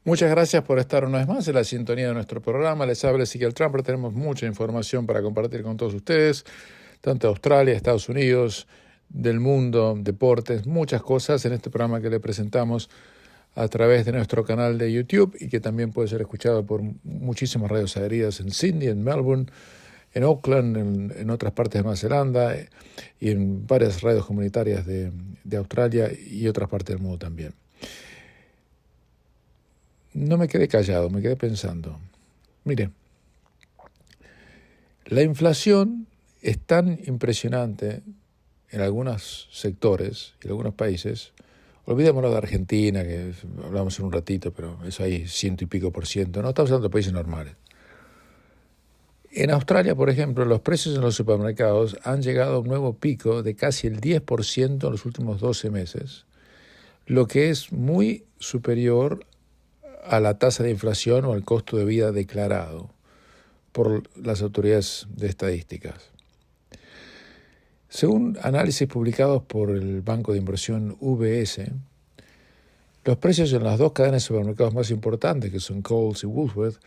Muchas gracias por estar una vez más en la sintonía de nuestro programa. Les habla Ezequiel Trumper. Tenemos mucha información para compartir con todos ustedes, tanto de Australia, Estados Unidos, del mundo, deportes, muchas cosas en este programa que le presentamos a través de nuestro canal de YouTube y que también puede ser escuchado por muchísimas radios adheridas en Sydney, en Melbourne, en Auckland, en otras partes de Nueva Zelanda y en varias radios comunitarias de Australia y otras partes del mundo también. No me quedé callado, me quedé pensando. Mire, la inflación es tan impresionante en algunos sectores y en algunos países. Olvidémonos de Argentina, que hablamos en un ratito, pero eso ahí 100% y pico. No estamos hablando de países normales. En Australia, por ejemplo, los precios en los supermercados han llegado a un nuevo pico de casi el 10% en los últimos 12 meses, lo que es muy superior a la tasa de inflación o al costo de vida declarado por las autoridades de estadísticas. Según análisis publicados por el banco de inversión UBS, los precios en las dos cadenas de supermercados más importantes, que son Coles y Woolworths,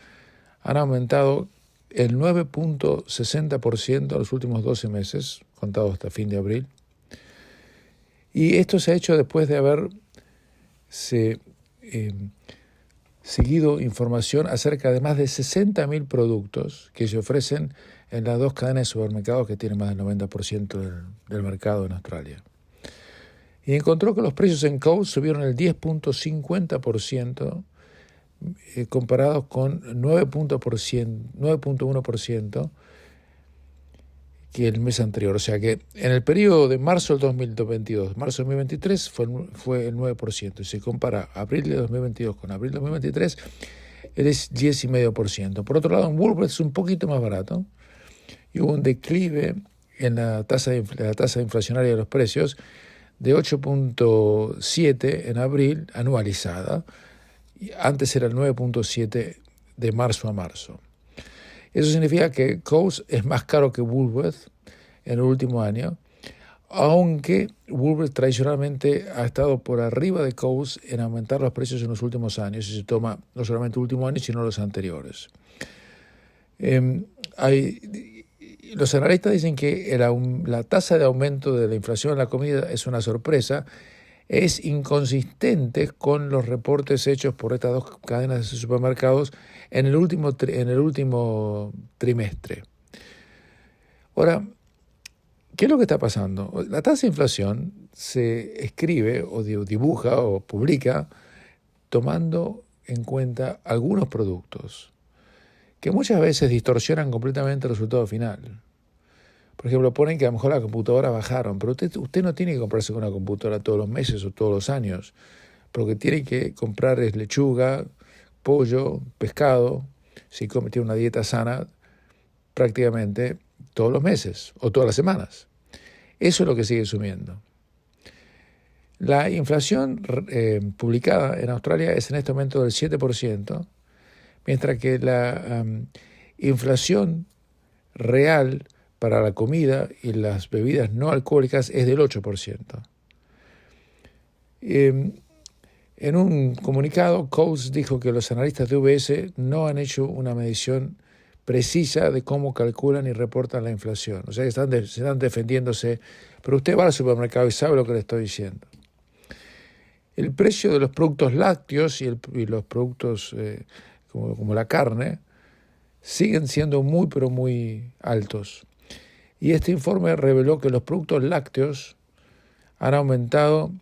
han aumentado el 9.60% en los últimos 12 meses, contado hasta fin de abril. Y esto se ha hecho después de haber seguido información acerca de más de 60.000 productos que se ofrecen en las dos cadenas de supermercados que tienen más del 90% del mercado en Australia. Y encontró que los precios en Coles subieron el 10.50% comparados con 9.1% que el mes anterior. O sea que en el periodo de marzo del 2022, marzo del 2023 fue el 9%. Y si compara abril de 2022 con abril de 2023, es 10,5%. Por otro lado, en Woolworths es un poquito más barato y hubo un declive en la tasa inflacionaria de los precios de 8.7 en abril anualizada. Antes era el 9.7 de marzo a marzo. Eso significa que Coles es más caro que Woolworths en el último año, aunque Woolworths tradicionalmente ha estado por arriba de Coles en aumentar los precios en los últimos años, y se toma no solamente el último año, sino los anteriores. Los analistas dicen que la tasa de aumento de la inflación en la comida es una sorpresa, es inconsistente con los reportes hechos por estas dos cadenas de supermercados en el último trimestre. Ahora, ¿qué es lo que está pasando? La tasa de inflación se escribe o dibuja o publica tomando en cuenta algunos productos que muchas veces distorsionan completamente el resultado final. Por ejemplo, ponen que a lo mejor las computadoras bajaron, pero usted no tiene que comprarse una computadora todos los meses o todos los años. Pero lo que tiene que comprar es lechuga, pollo, pescado, si tiene una dieta sana, prácticamente todos los meses o todas las semanas. Eso es lo que sigue subiendo. La inflación publicada en Australia es en este momento del 7%, mientras que la inflación real para la comida y las bebidas no alcohólicas es del 8%. En un comunicado, Coles dijo que los analistas de UBS no han hecho una medición precisa de cómo calculan y reportan la inflación. O sea, que están defendiéndose, pero usted va al supermercado y sabe lo que le estoy diciendo. El precio de los productos lácteos y los productos como la carne siguen siendo muy, pero muy altos. Y este informe reveló que los productos lácteos han aumentado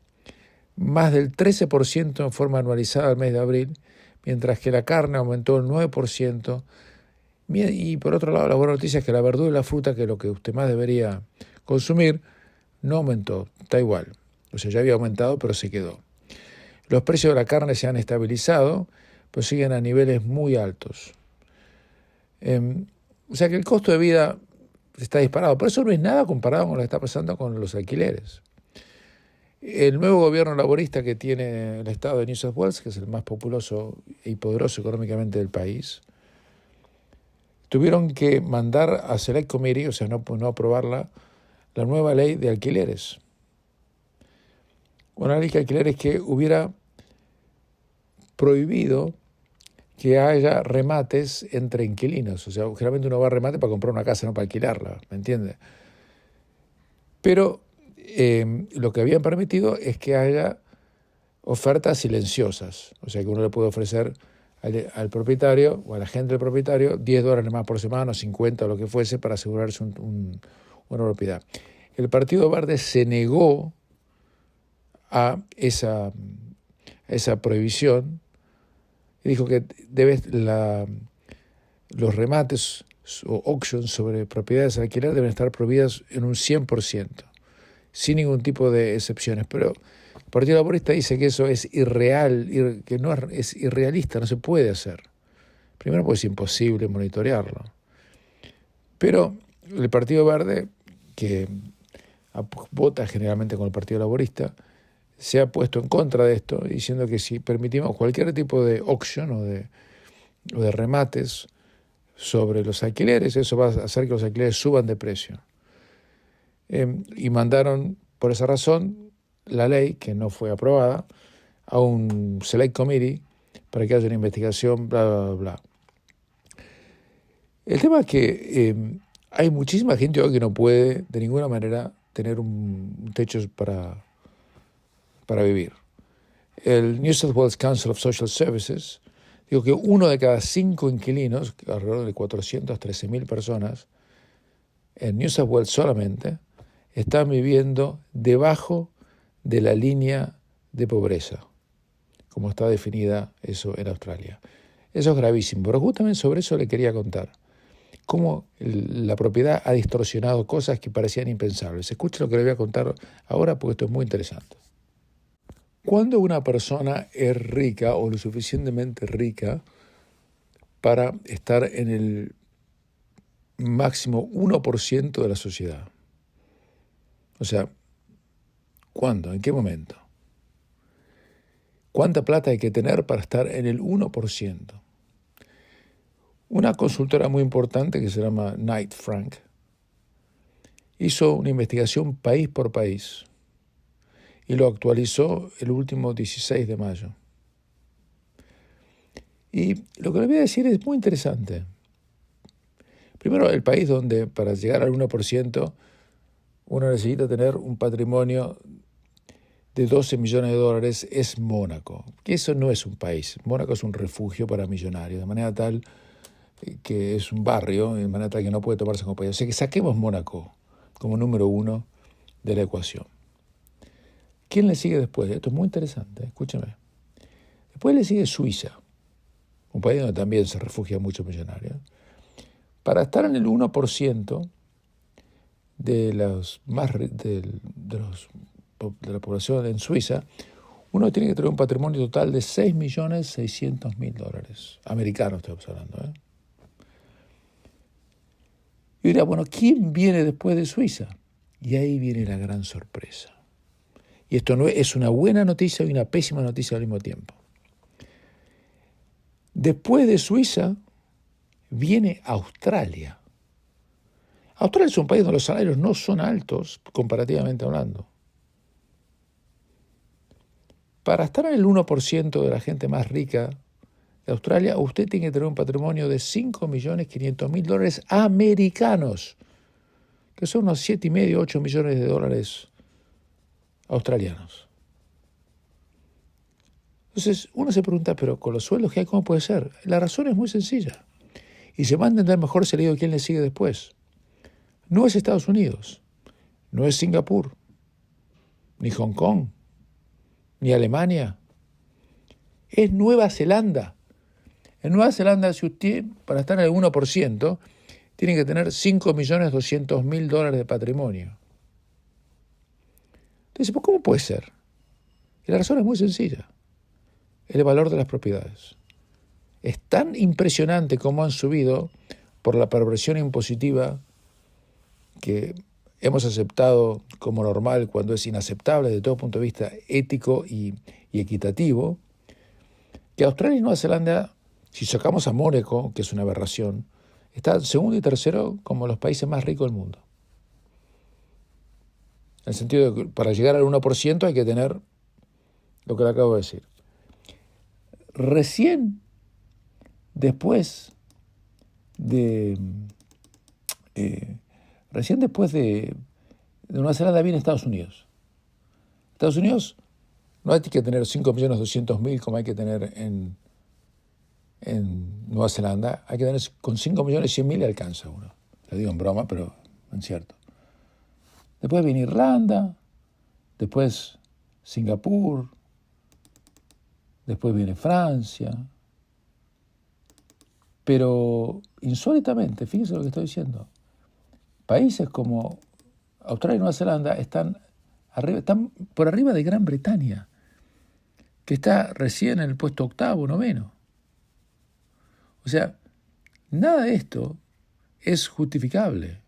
más del 13% en forma anualizada al mes de abril, mientras que la carne aumentó el 9%. Y por otro lado, la buena noticia es que la verdura y la fruta, que es lo que usted más debería consumir, no aumentó, está igual. O sea, ya había aumentado, pero se quedó. Los precios de la carne se han estabilizado, pero siguen a niveles muy altos. O sea que el costo de vida está disparado. Por eso no es nada comparado con lo que está pasando con los alquileres. El nuevo gobierno laborista que tiene el estado de New South Wales, que es el más populoso y poderoso económicamente del país, tuvieron que mandar a Select Committee, o sea, no aprobarla, la nueva ley de alquileres. Una ley de alquileres que hubiera prohibido que haya remates entre inquilinos. O sea, generalmente uno va a remate para comprar una casa, no para alquilarla, ¿me entiende? Pero lo que habían permitido es que haya ofertas silenciosas. O sea, que uno le puede ofrecer al propietario o a la gente del propietario $10 más por semana o 50 o lo que fuese para asegurarse una propiedad. El Partido Verde se negó a esa prohibición y dijo que los remates o auctions sobre propiedades a alquiler deben estar prohibidas en un 100%, sin ningún tipo de excepciones. Pero el Partido Laborista dice que eso es irreal, que no es irrealista, no se puede hacer. Primero porque es imposible monitorearlo. Pero el Partido Verde, que vota generalmente con el Partido Laborista, se ha puesto en contra de esto, diciendo que si permitimos cualquier tipo de auction o de remates sobre los alquileres, eso va a hacer que los alquileres suban de precio. Y mandaron, por esa razón, la ley, que no fue aprobada, a un Select Committee para que haya una investigación, bla, bla, bla, bla. El tema es que hay muchísima gente hoy que no puede de ninguna manera tener un techo para vivir. El New South Wales Council of Social Services dijo que 1 de cada 5 inquilinos, alrededor de 413,000 personas, en New South Wales solamente, están viviendo debajo de la línea de pobreza, como está definida eso en Australia. Eso es gravísimo, pero justamente sobre eso le quería contar. Cómo la propiedad ha distorsionado cosas que parecían impensables. Escuche lo que le voy a contar ahora porque esto es muy interesante. Cuando una persona es rica o lo suficientemente rica para estar en el máximo 1% de la sociedad. O sea, ¿cuándo? ¿En qué momento? ¿Cuánta plata hay que tener para estar en el 1%? Una consultora muy importante que se llama Knight Frank hizo una investigación país por país y lo actualizó el último 16 de mayo. Y lo que le voy a decir es muy interesante. Primero, el país donde para llegar al 1% uno necesita tener un patrimonio de $12 millones es Mónaco, que eso no es un país. Mónaco es un refugio para millonarios, de manera tal que es un barrio, de manera tal que no puede tomarse como país. O sea que saquemos Mónaco como número 1 de la ecuación. ¿Quién le sigue después? Esto es muy interesante, escúchame. Después le sigue Suiza, un país donde también se refugian muchos millonarios. Para estar en el 1% de la población en Suiza, uno tiene que tener un patrimonio total de $6.600.000. Americanos estamos hablando, ¿eh? Y dirá, bueno, ¿quién viene después de Suiza? Y ahí viene la gran sorpresa. Y esto no es una buena noticia y una pésima noticia al mismo tiempo. Después de Suiza viene Australia. Australia es un país donde los salarios no son altos, comparativamente hablando. Para estar en el 1% de la gente más rica de Australia, usted tiene que tener un patrimonio de $5.500.000 americanos, que son unos 7,5, 8 millones de dólares australianos. Entonces, uno se pregunta, pero con los sueldos que hay, ¿cómo puede ser? La razón es muy sencilla. Y se va a entender mejor si le digo quién le sigue después. No es Estados Unidos, no es Singapur, ni Hong Kong, ni Alemania. Es Nueva Zelanda. En Nueva Zelanda, si usted, para estar en el 1%, tiene que tener $5.200.000 de patrimonio. Entonces, ¿cómo puede ser? Y la razón es muy sencilla. El valor de las propiedades. Es tan impresionante cómo han subido por la perversión impositiva que hemos aceptado como normal cuando es inaceptable desde todo punto de vista ético y equitativo, que Australia y Nueva Zelanda, si sacamos a Mónaco, que es una aberración, está segundo y tercero como los países más ricos del mundo. En el sentido de que para llegar al 1% hay que tener lo que le acabo de decir. Recién después de, recién después de Nueva Zelanda viene Estados Unidos. Estados Unidos no hay que tener 5.200.000 como hay que tener en Nueva Zelanda, hay que tener con 5.100.000 le alcanza uno. Lo digo en broma, pero es cierto. Después viene Irlanda, después Singapur, después viene Francia. Pero insólitamente, fíjense lo que estoy diciendo, países como Australia y Nueva Zelanda están por arriba de Gran Bretaña, que está recién en el puesto 8º, 9º. O sea, nada de esto es justificable.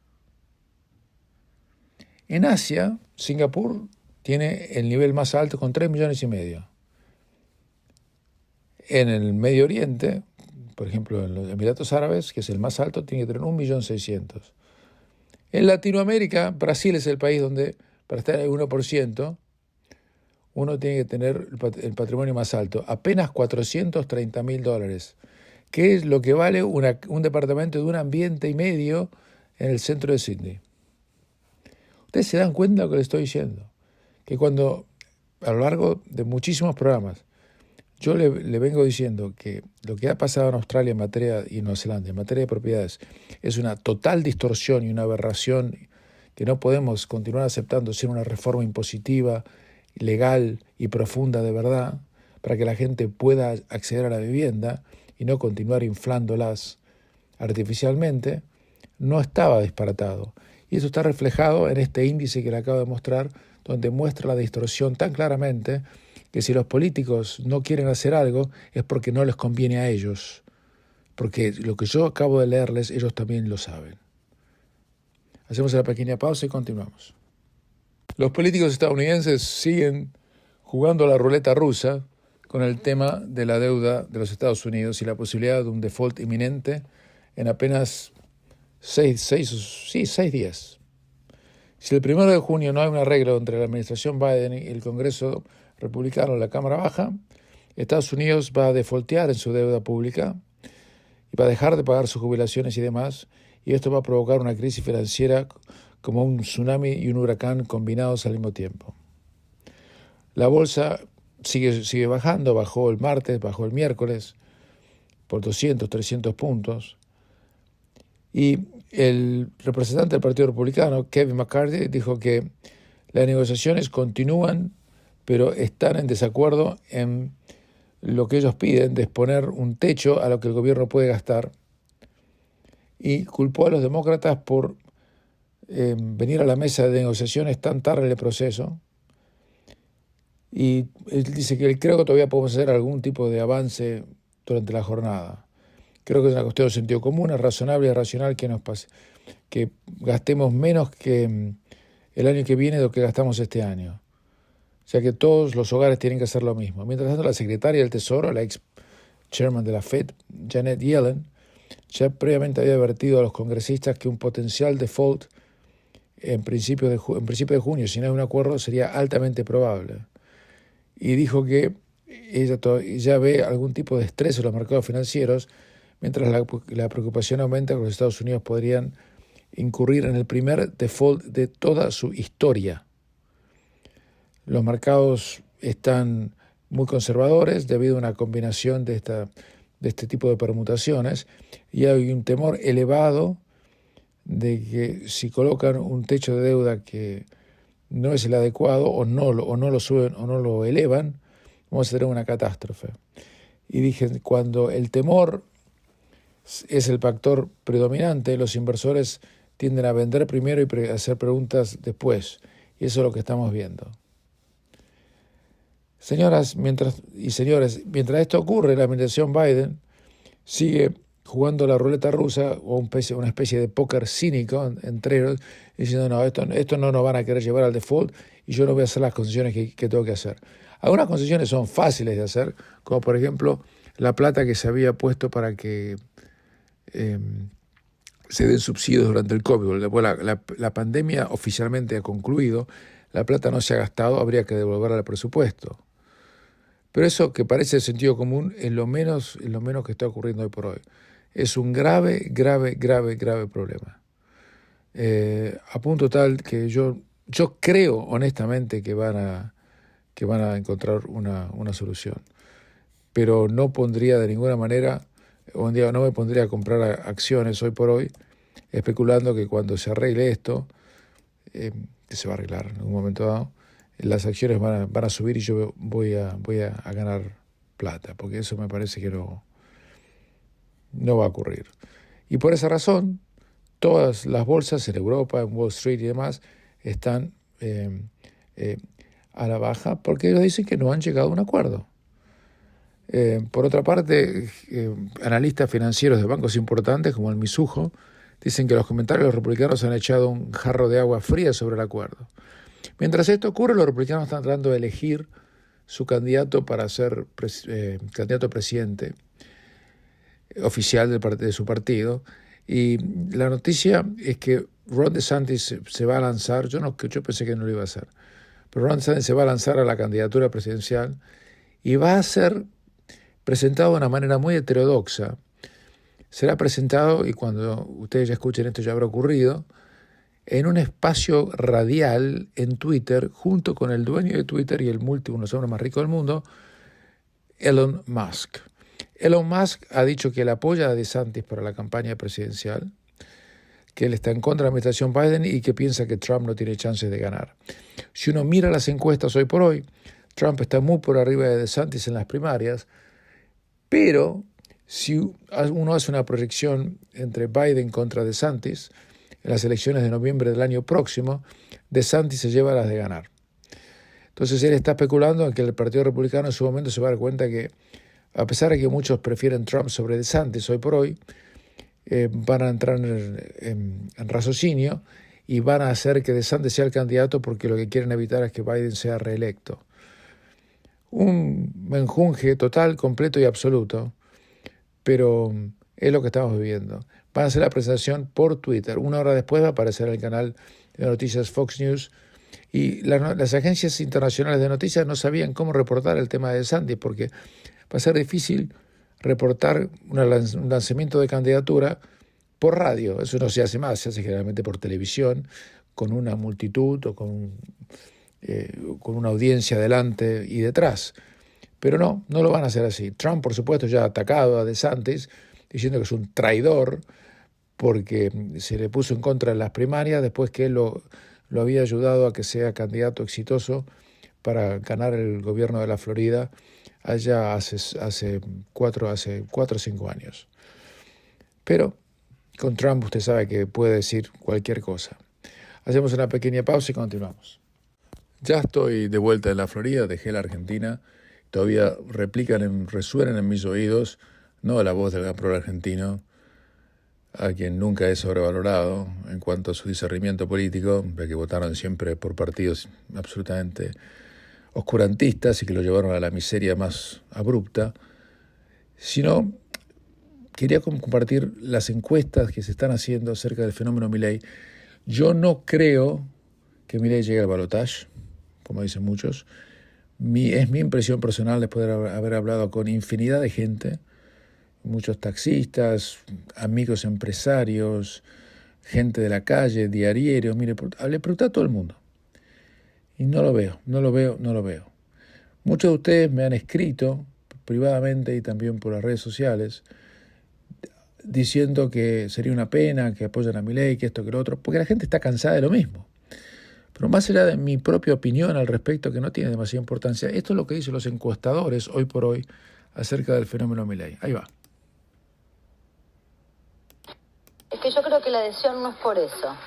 En Asia, Singapur tiene el nivel más alto con 3,5 millones. En el Medio Oriente, por ejemplo, en los Emiratos Árabes, que es el más alto, tiene que tener 1.600.000. En Latinoamérica, Brasil es el país donde, para estar en el 1%, uno tiene que tener el patrimonio más alto, apenas $430.000, que es lo que vale un departamento de 1,5 ambiente en el centro de Sydney. Ustedes se dan cuenta de lo que les estoy diciendo, que cuando a lo largo de muchísimos programas yo le vengo diciendo que lo que ha pasado en Australia en materia y en Nueva Zelanda en materia de propiedades es una total distorsión y una aberración que no podemos continuar aceptando sin una reforma impositiva, legal y profunda de verdad para que la gente pueda acceder a la vivienda y no continuar inflándolas artificialmente, no estaba disparatado. Y eso está reflejado en este índice que le acabo de mostrar, donde muestra la distorsión tan claramente que si los políticos no quieren hacer algo es porque no les conviene a ellos, porque lo que yo acabo de leerles ellos también lo saben. Hacemos una pequeña pausa y continuamos. Los políticos estadounidenses siguen jugando la ruleta rusa con el tema de la deuda de los Estados Unidos y la posibilidad de un default inminente en apenas 6 días. Si el 1 de junio no hay un arreglo entre la administración Biden y el Congreso republicano en la Cámara Baja, Estados Unidos va a defaultear en su deuda pública y va a dejar de pagar sus jubilaciones y demás, y esto va a provocar una crisis financiera como un tsunami y un huracán combinados al mismo tiempo. La bolsa sigue bajando, bajó el martes, bajó el miércoles por 200, 300 puntos, y el representante del Partido Republicano, Kevin McCarthy, dijo que las negociaciones continúan, pero están en desacuerdo en lo que ellos piden, de exponer un techo a lo que el gobierno puede gastar, y culpó a los demócratas por venir a la mesa de negociaciones tan tarde en el proceso, y él dice que él creo que todavía podemos hacer algún tipo de avance durante la jornada. Creo que es una cuestión de sentido común, es razonable y racional que que gastemos menos que el año que viene de lo que gastamos este año. O sea que todos los hogares tienen que hacer lo mismo. Mientras tanto, la secretaria del Tesoro, la ex chairman de la Fed, Janet Yellen, ya previamente había advertido a los congresistas que un potencial default en principio de junio, si no hay un acuerdo, sería altamente probable. Y dijo que ella ya ve algún tipo de estrés en los mercados financieros, mientras la preocupación aumenta que los Estados Unidos podrían incurrir en el primer default de toda su historia. Los mercados están muy conservadores debido a una combinación de este tipo de permutaciones, y hay un temor elevado de que si colocan un techo de deuda que no es el adecuado o no lo suben o no lo elevan, vamos a tener una catástrofe. Y dije, cuando el temor es el factor predominante, los inversores tienden a vender primero y hacer preguntas después. Y eso es lo que estamos viendo. Señoras y señores, mientras esto ocurre, la administración Biden sigue jugando la ruleta rusa o una especie de póker cínico entre ellos, diciendo, no, esto no nos van a querer llevar al default y yo no voy a hacer las concesiones que tengo que hacer. Algunas concesiones son fáciles de hacer, como por ejemplo la plata que se había puesto para que se den subsidios durante el COVID. La pandemia oficialmente ha concluido, la plata no se ha gastado, habría que devolverla al presupuesto. Pero eso que parece de sentido común es lo menos que está ocurriendo hoy por hoy. Es un grave problema. A punto tal que yo creo honestamente que van a encontrar una solución. Pero no pondría de ninguna manera, no me pondría a comprar acciones hoy por hoy, especulando que cuando se arregle esto, que se va a arreglar en algún momento dado, las acciones van a subir y yo voy a ganar plata, porque eso me parece que no va a ocurrir. Y por esa razón, todas las bolsas en Europa, en Wall Street y demás, están a la baja porque ellos dicen que no han llegado a un acuerdo. Por otra parte, analistas financieros de bancos importantes como el Mizuho dicen que los comentarios de los republicanos han echado un jarro de agua fría sobre el acuerdo. Mientras esto ocurre, los republicanos están tratando de elegir su candidato para ser candidato a presidente oficial de su partido. Y la noticia es que Ron DeSantis se va a lanzar, yo pensé que no lo iba a hacer, pero Ron DeSantis se va a lanzar a la candidatura presidencial y va a ser presentado de una manera muy heterodoxa. Será presentado, y cuando ustedes ya escuchen esto ya habrá ocurrido, en un espacio radial en Twitter, junto con el dueño de Twitter y uno de los hombres más ricos del mundo, Elon Musk. Elon Musk ha dicho que él apoya a DeSantis para la campaña presidencial, que él está en contra de la administración Biden y que piensa que Trump no tiene chances de ganar. Si uno mira las encuestas hoy por hoy, Trump está muy por arriba de DeSantis en las primarias, pero si uno hace una proyección entre Biden contra DeSantis, en las elecciones de noviembre del año próximo, DeSantis se lleva las de ganar. Entonces él está especulando en que el Partido Republicano en su momento se va a dar cuenta que, a pesar de que muchos prefieren Trump sobre DeSantis hoy por hoy, van a entrar en raciocinio y van a hacer que DeSantis sea el candidato porque lo que quieren evitar es que Biden sea reelecto. Un menjunje total, completo y absoluto, pero es lo que estamos viviendo. Van a hacer la presentación por Twitter. Una hora después va a aparecer en el canal de noticias Fox News y las agencias internacionales de noticias no sabían cómo reportar el tema de DeSantis porque va a ser difícil reportar un lanzamiento de candidatura por radio. Eso no se hace más, se hace generalmente por televisión, con una multitud o con una audiencia delante y detrás. Pero no lo van a hacer así. Trump, por supuesto, ya ha atacado a DeSantis, diciendo que es un traidor porque se le puso en contra en las primarias después que él lo había ayudado a que sea candidato exitoso para ganar el gobierno de la Florida allá hace 4 o 5 años. Pero con Trump usted sabe que puede decir cualquier cosa. Hacemos una pequeña pausa y continuamos. Ya estoy de vuelta en la Florida, dejé la Argentina. Todavía resuenan en mis oídos, no la voz del gran pro argentino, a quien nunca he sobrevalorado en cuanto a su discernimiento político, ya que votaron siempre por partidos absolutamente oscurantistas y que lo llevaron a la miseria más abrupta, sino quería compartir las encuestas que se están haciendo acerca del fenómeno Milei. Yo no creo que Milei llegue al balotaje, como dicen muchos. Es mi impresión personal después de haber hablado con infinidad de gente, muchos taxistas, amigos empresarios, gente de la calle, diarieros, le pregunté a todo el mundo. Y no lo veo. Muchos de ustedes me han escrito privadamente y también por las redes sociales diciendo que sería una pena, que apoyan a Milei, que esto, que lo otro, porque la gente está cansada de lo mismo. Pero más allá de mi propia opinión al respecto, que no tiene demasiada importancia, esto es lo que dicen los encuestadores hoy por hoy acerca del fenómeno Milei. Ahí va. Es que yo creo que la adhesión no es por eso.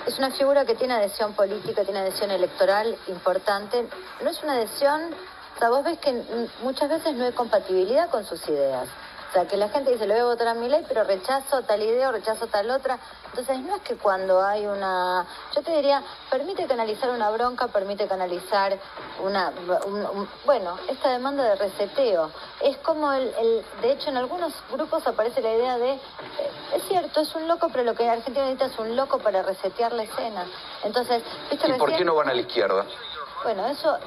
Es una figura que tiene adhesión política, tiene adhesión electoral importante. No es una adhesión, o sea, vos ves que muchas veces no hay compatibilidad con sus ideas. O sea, que la gente dice, le voy a votar a Milei, pero rechazo tal idea o rechazo tal otra. Entonces, no es que cuando hay yo te diría, permite canalizar una bronca, permite canalizar esta demanda de reseteo. Es como de hecho, en algunos grupos aparece la idea de, es cierto, es un loco, pero lo que Argentina necesita es un loco para resetear la escena. Entonces, ¿viste? ¿Y por qué no van a la izquierda? Bueno, eso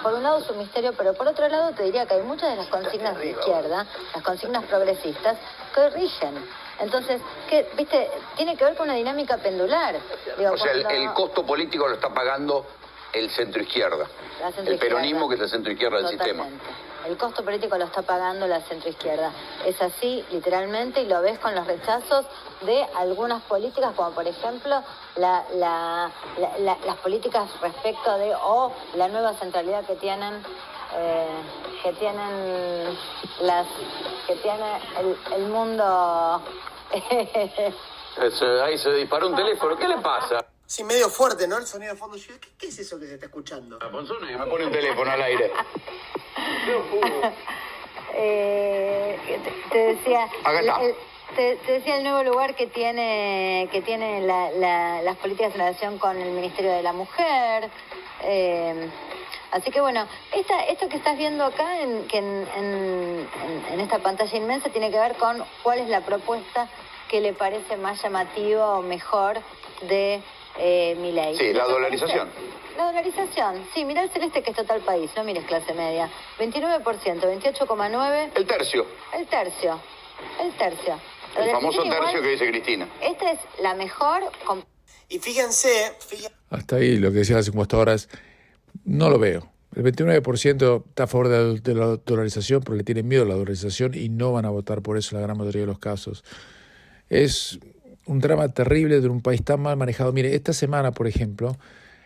por un lado es un misterio, pero por otro lado te diría que hay muchas de las consignas de izquierda, las consignas progresistas, que rigen. Entonces, viste, tiene que ver con una dinámica pendular. Digo, o sea, el costo político lo está pagando el centroizquierda, el peronismo, que es el centroizquierda del sistema. El costo político lo está pagando la centroizquierda. Es así, literalmente, y lo ves con los rechazos de algunas políticas, como por ejemplo las políticas respecto de la nueva centralidad que tienen el mundo. Ahí se disparó un teléfono. ¿Qué le pasa? Sí, medio fuerte, ¿no? El sonido de fondo. ¿Qué es eso que se está escuchando? La Ponzona que me pone un teléfono al aire. Te decía. Acá está. Te decía el nuevo lugar que tiene las políticas de relación con el Ministerio de la Mujer. Así que bueno, esto que estás viendo acá en esta pantalla inmensa tiene que ver con cuál es la propuesta que le parece más llamativa o mejor de Milei. Sí, la dolarización. La dolarización, sí, mirá el celeste que es Total País, no mires clase media. 29%, 28,9%. El tercio. El tercio. El famoso tercio que dice Cristina. Esta es la mejor. Y fíjense. Hasta ahí lo que decía hace unas horas, no lo veo. El 29% está a favor de la dolarización, pero le tienen miedo a la dolarización y no van a votar por eso en la gran mayoría de los casos. Es un drama terrible de un país tan mal manejado. Mire, esta semana, por ejemplo,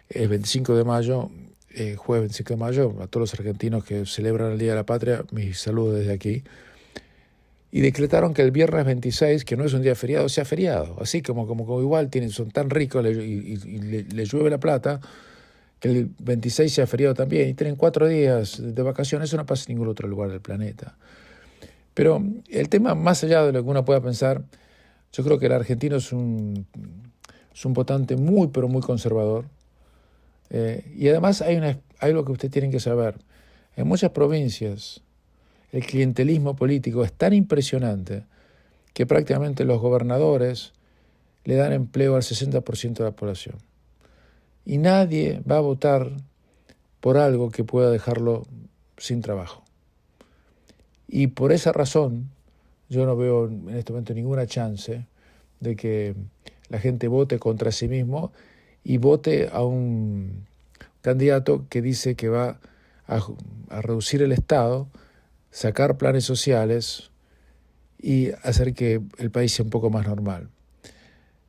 el 25 de mayo, jueves 25 de mayo, a todos los argentinos que celebran el Día de la Patria, mis saludos desde aquí, y decretaron que el viernes 26, que no es un día feriado, sea feriado. Así como igual son tan ricos y les llueve la plata, que el 26 sea feriado también, y tienen 4 días de vacaciones. Eso no pasa en ningún otro lugar del planeta. Pero el tema, más allá de lo que uno pueda pensar, yo creo que el argentino es un votante muy, pero muy conservador. Y además hay algo que ustedes tienen que saber. En muchas provincias el clientelismo político es tan impresionante que prácticamente los gobernadores le dan empleo al 60% de la población. Y nadie va a votar por algo que pueda dejarlo sin trabajo. Y por esa razón yo no veo en este momento ninguna chance de que la gente vote contra sí mismo y vote a un candidato que dice que va a reducir el Estado, sacar planes sociales y hacer que el país sea un poco más normal.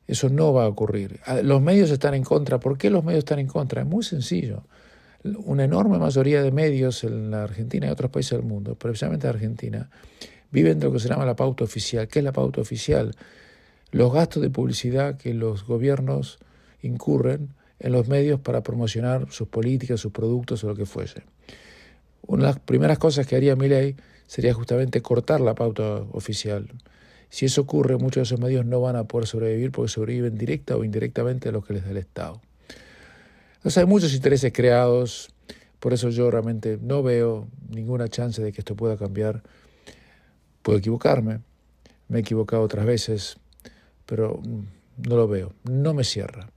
Eso no va a ocurrir. Los medios están en contra. ¿Por qué los medios están en contra? Es muy sencillo. Una enorme mayoría de medios en la Argentina y otros países del mundo, pero especialmente en Argentina, viven de lo que se llama la pauta oficial. ¿Qué es la pauta oficial? Los gastos de publicidad que los gobiernos incurren en los medios para promocionar sus políticas, sus productos o lo que fuese. Una de las primeras cosas que haría Milei sería justamente cortar la pauta oficial. Si eso ocurre, muchos de esos medios no van a poder sobrevivir porque sobreviven directa o indirectamente a lo que les da el Estado. Entonces hay muchos intereses creados, por eso yo realmente no veo ninguna chance de que esto pueda cambiar. Puedo equivocarme, me he equivocado otras veces, pero no lo veo, no me cierra.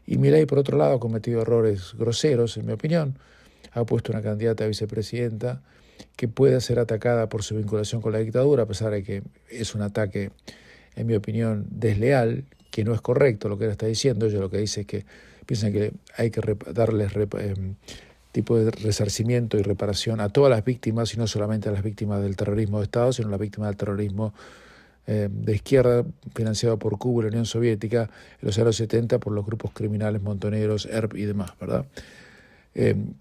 Y Milei, por otro lado, ha cometido errores groseros, en mi opinión. Ha puesto una candidata a vicepresidenta que puede ser atacada por su vinculación con la dictadura, a pesar de que es un ataque, en mi opinión, desleal, que no es correcto lo que él está diciendo. Ella lo que dice es que piensan que hay que darles tipo de resarcimiento y reparación a todas las víctimas, y no solamente a las víctimas del terrorismo de Estado, sino a las víctimas del terrorismo de izquierda financiado por Cuba y la Unión Soviética en los años 70 por los grupos criminales montoneros, ERP y demás, ¿verdad?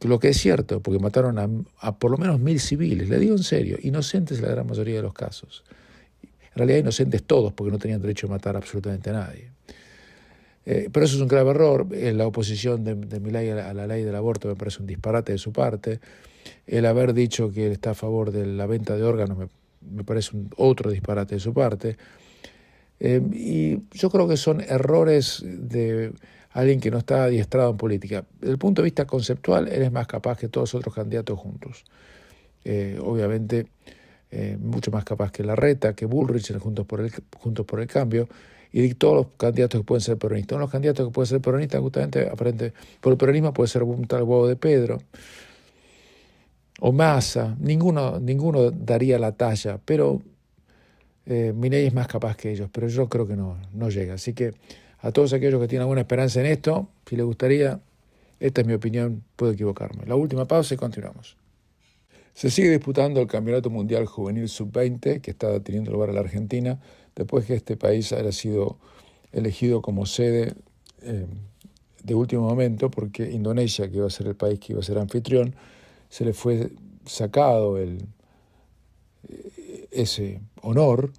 Lo que es cierto, porque mataron a por lo menos 1.000 civiles, le digo en serio, inocentes en la gran mayoría de los casos. En realidad inocentes todos, porque no tenían derecho a matar absolutamente a nadie. Pero eso es un grave error. La oposición de Milei a la ley del aborto me parece un disparate de su parte. El haber dicho que él está a favor de la venta de órganos me parece otro disparate de su parte. Y yo creo que son errores de alguien que no está adiestrado en política. Desde el punto de vista conceptual, él es más capaz que todos los otros candidatos juntos. Obviamente, mucho más capaz que Larreta, que Bullrich, Juntos por el Cambio, y de todos los candidatos que pueden ser peronistas. Uno de los candidatos que pueden ser peronistas, justamente, aparente, por el peronismo puede ser un tal Guado de Pedro, o Massa. Ninguno daría la talla, pero Milei es más capaz que ellos, pero yo creo que no llega. Así que a todos aquellos que tienen alguna esperanza en esto, si les gustaría, esta es mi opinión, puedo equivocarme. La última pausa y continuamos. Se sigue disputando el Campeonato Mundial Juvenil Sub-20, que está teniendo lugar en la Argentina, después que este país haya sido elegido como sede de último momento, porque Indonesia, que iba a ser el país que iba a ser anfitrión, se le fue sacado ese honor,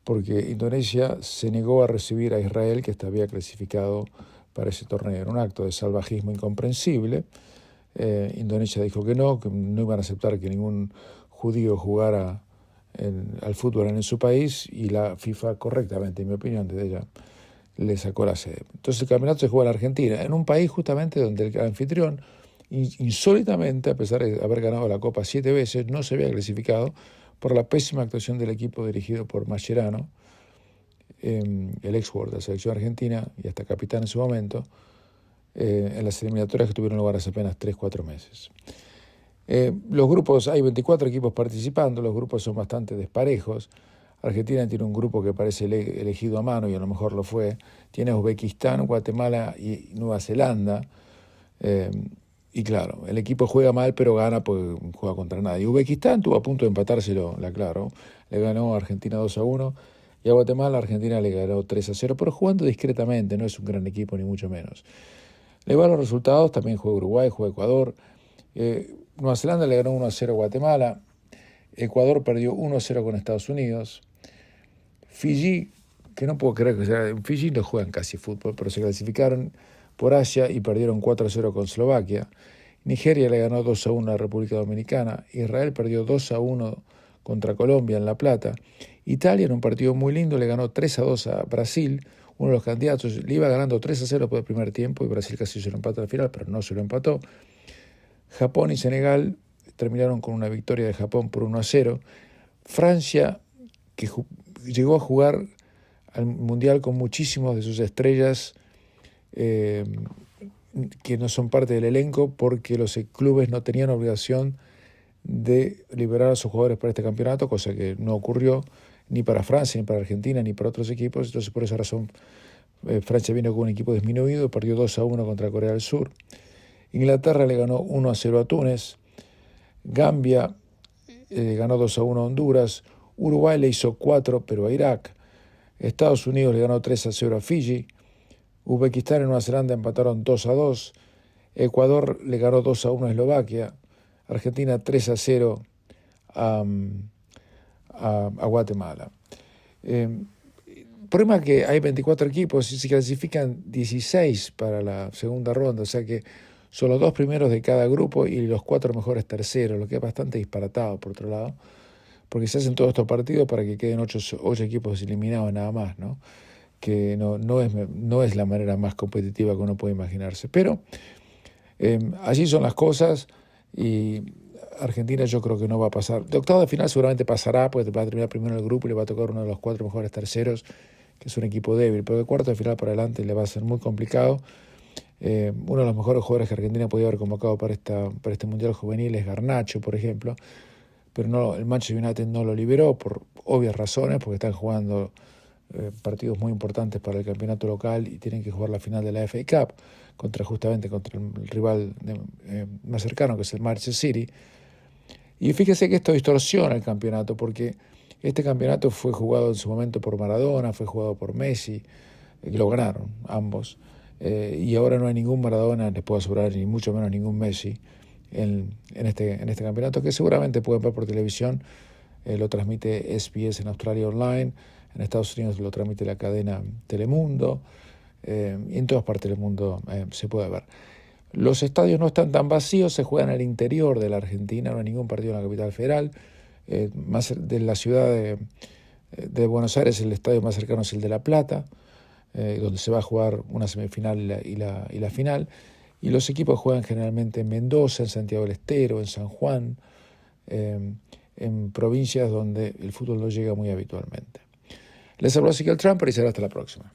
porque Indonesia se negó a recibir a Israel, que había clasificado para ese torneo. Era un acto de salvajismo incomprensible. Indonesia dijo que no iban a aceptar que ningún judío jugara al fútbol en su país, y la FIFA, correctamente, en mi opinión, desde ella le sacó la sede. Entonces el campeonato se juega en Argentina, en un país justamente donde el anfitrión, insólitamente, a pesar de haber ganado la Copa 7 veces, no se había clasificado por la pésima actuación del equipo dirigido por Mascherano, el ex-jugador de la selección argentina y hasta capitán en su momento, en las eliminatorias que tuvieron lugar hace apenas 3-4 meses. Los grupos, hay 24 equipos participando, los grupos son bastante desparejos. Argentina tiene un grupo que parece elegido a mano, y a lo mejor lo fue. Tiene Uzbekistán, Guatemala y Nueva Zelanda. Y claro, el equipo juega mal, pero gana porque juega contra nadie. Uzbekistán estuvo a punto de empatárselo, la claro. Le ganó a Argentina 2-1, y a Guatemala Argentina le ganó 3-0, pero jugando discretamente, no es un gran equipo ni mucho menos. Le van los resultados, también juega Uruguay, juega Ecuador. Nueva Zelanda le ganó 1-0 a Guatemala. Ecuador perdió 1-0 con Estados Unidos. Fiji, que no puedo creer que sea, en Fiji no juegan casi fútbol, pero se clasificaron por Asia y perdieron 4-0 con Eslovaquia. Nigeria le ganó 2-1 a la República Dominicana. Israel perdió 2-1 contra Colombia en La Plata. Italia, en un partido muy lindo, le ganó 3-2 a Brasil. Uno de los candidatos le iba ganando 3-0 por el primer tiempo, y Brasil casi se lo empató al final, pero no se lo empató. Japón y Senegal terminaron con una victoria de Japón por 1-0. Francia, que llegó a jugar al Mundial con muchísimos de sus estrellas que no son parte del elenco, porque los clubes no tenían obligación de liberar a sus jugadores para este campeonato, cosa que no ocurrió ni para Francia, ni para Argentina, ni para otros equipos. Entonces, por esa razón, Francia vino con un equipo disminuido, perdió 2-1 contra Corea del Sur. Inglaterra le ganó 1-0 a Túnez. Gambia ganó 2-1 a Honduras. Uruguay le hizo 4, pero a Irak. Estados Unidos le ganó 3-0 a Fiji. Uzbekistán y Nueva Zelanda empataron 2-2. Ecuador le ganó 2-1 a Eslovaquia. Argentina 3-0 a Guatemala. El problema es que hay 24 equipos y se clasifican 16 para la segunda ronda, o sea que son los 2 primeros de cada grupo y los 4 mejores terceros, lo que es bastante disparatado, por otro lado, porque se hacen todos estos partidos para que queden 8 equipos eliminados nada más, ¿no? Que no es la manera más competitiva que uno puede imaginarse. Pero así son las cosas, y Argentina yo creo que no va a pasar. De octavo de final seguramente pasará, porque va a terminar primero el grupo y le va a tocar uno de los 4 mejores terceros, que es un equipo débil, pero de cuarto de final para adelante le va a ser muy complicado. Uno de los mejores jugadores que Argentina podía haber convocado para este Mundial Juvenil es Garnacho, por ejemplo, pero no, el Manchester United no lo liberó por obvias razones, porque están jugando partidos muy importantes para el campeonato local y tienen que jugar la final de la FA Cup justamente contra el rival más cercano, que es el Manchester City. Y fíjese que esto distorsiona el campeonato, porque este campeonato fue jugado en su momento por Maradona, fue jugado por Messi, que lo ganaron ambos, y ahora no hay ningún Maradona, les puedo asegurar, ni mucho menos ningún Messi en este campeonato, que seguramente pueden ver por televisión. Lo transmite SBS en Australia Online, en Estados Unidos lo transmite la cadena Telemundo, y en todas partes del mundo se puede ver. Los estadios no están tan vacíos, se juegan al interior de la Argentina, no hay ningún partido en la capital federal. Más de la ciudad de Buenos Aires, el estadio más cercano es el de La Plata, donde se va a jugar una semifinal y la final. Y los equipos juegan generalmente en Mendoza, en Santiago del Estero, en San Juan, en provincias donde el fútbol no llega muy habitualmente. Les habló Ezequiel Trump y será hasta la próxima.